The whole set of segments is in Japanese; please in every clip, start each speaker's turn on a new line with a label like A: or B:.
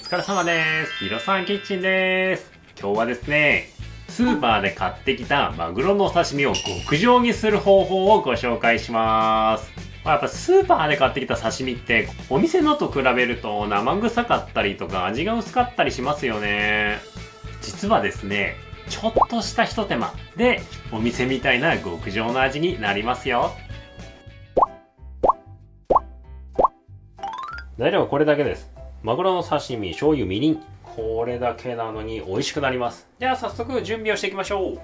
A: 疲れ様です。ヒロさんキッチンです。今日はですね、スーパーで買ってきたマグロのお刺身を極上にする方法をご紹介します。やっぱスーパーで買ってきた刺身ってお店のと比べると生臭かったりとか味が薄かったりしますよね。実はですね、ちょっとしたひと手間でお店みたいな極上の味になりますよ。材料はこれだけです。マグロの刺身、醤油、みりん。これだけなのに美味しくなります。じゃあ早速準備をしていきましょう。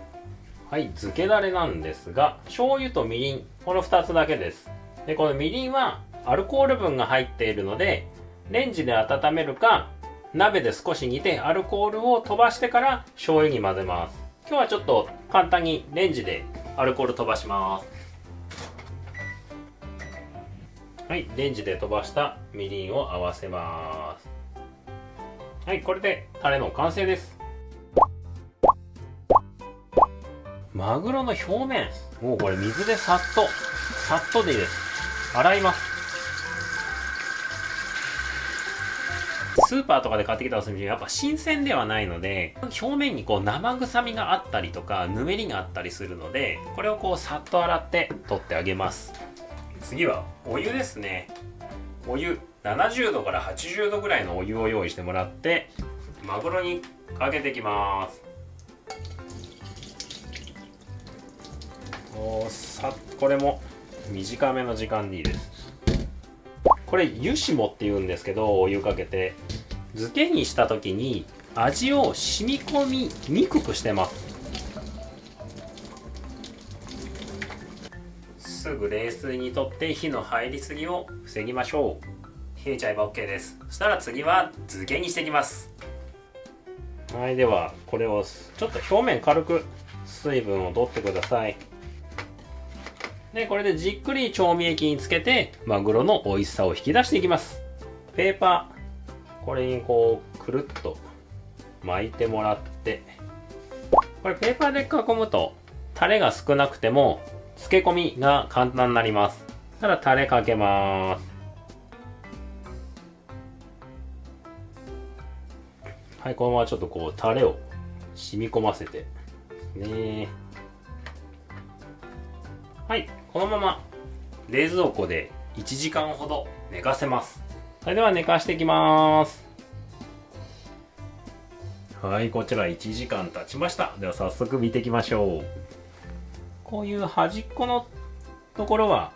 A: はい、漬けだれなんですが、醤油とみりん、この2つだけです。で、このみりんはアルコール分が入っているので、レンジで温めるか、鍋で少し煮てアルコールを飛ばしてから醤油に混ぜます。今日はちょっと簡単にレンジでアルコール飛ばします。はい、レンジで飛ばしたみりんを合わせます。はい、これでタレの完成です。マグロの表面、もうこれ水でさっとでいいです。洗います。スーパーとかで買ってきたお刺身はやっぱ新鮮ではないので、表面にこう生臭みがあったりとかぬめりがあったりするので、これをこうさっと洗って取ってあげます。次はお湯ですね。お湯70度から80度ぐらいのお湯を用意してもらってマグロにかけていきます。これも短めの時間でいいです。これ湯霜って言うんですけど、お湯かけて漬けにした時に味を染み込みにくくしてます。すぐ冷水にとって火の入りすぎを防ぎましょう。冷えちゃえば OK です。そしたら次は漬けにしていきます。はい、ではこれをちょっと表面軽く水分を取ってください。でこれでじっくり調味液につけてマグロの美味しさを引き出していきます。ペーパーこれにこうくるっと巻いてもらって、これペーパーで囲むとタレが少なくても漬け込みが簡単になります。ただタレかけます。はい、このままちょっとこうタレを染み込ませてね。はい、このまま冷蔵庫で1時間ほど寝かせます。それでは寝かしていきます。はい、こちら1時間経ちました。では早速見ていきましょう。こういう端っこのところは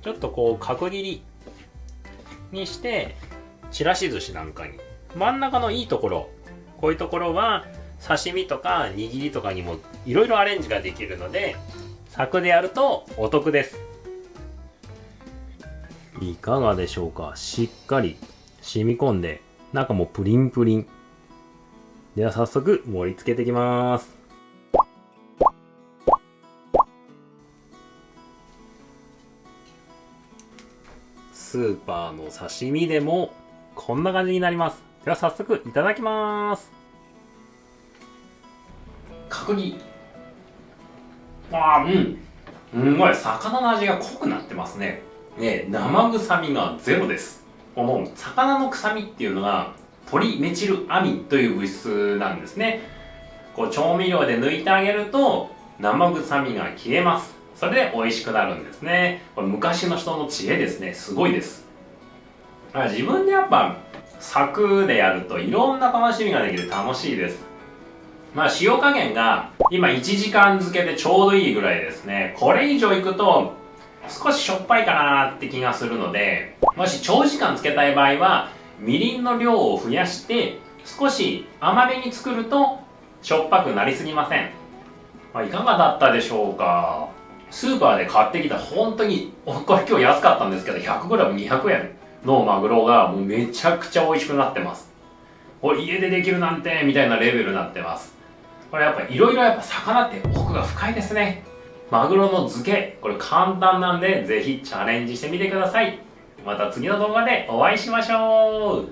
A: ちょっとこう角切りにしてちらし寿司なんかに、真ん中のいいところ、こういうところは刺身とか握りとかにもいろいろアレンジができるので柵でやるとお得です。いかがでしょうか。しっかり染み込んで中もプリンプリン。では早速盛り付けていきます。スーパーの刺身でもこんな感じになります。では早速いただきます。角煮。すごい魚の味が濃くなってますね。生臭みがゼロです。この魚の臭みっていうのがトリメチルアミンという物質なんですね。こう調味料で抜いてあげると生臭みが消えます。それで美味しくなるんですね。これ昔の人の知恵ですね。すごいです。自分でやっぱ柵でやるといろんな楽しみができて楽しいです。塩加減が今1時間漬けでちょうどいいぐらいですね。これ以上いくと少ししょっぱいかなって気がするので、もし長時間漬けたい場合はみりんの量を増やして少し甘めに作るとしょっぱくなりすぎません。いかがだったでしょうか。スーパーで買ってきた本当にこれ今日安かったんですけど 100g200 円のマグロがもうめちゃくちゃ美味しくなってます。これ家でできるなんてみたいなレベルになってます。これやっぱいろいろ魚って奥が深いですね。マグロの漬けこれ簡単なんでぜひチャレンジしてみてください。また次の動画でお会いしましょう。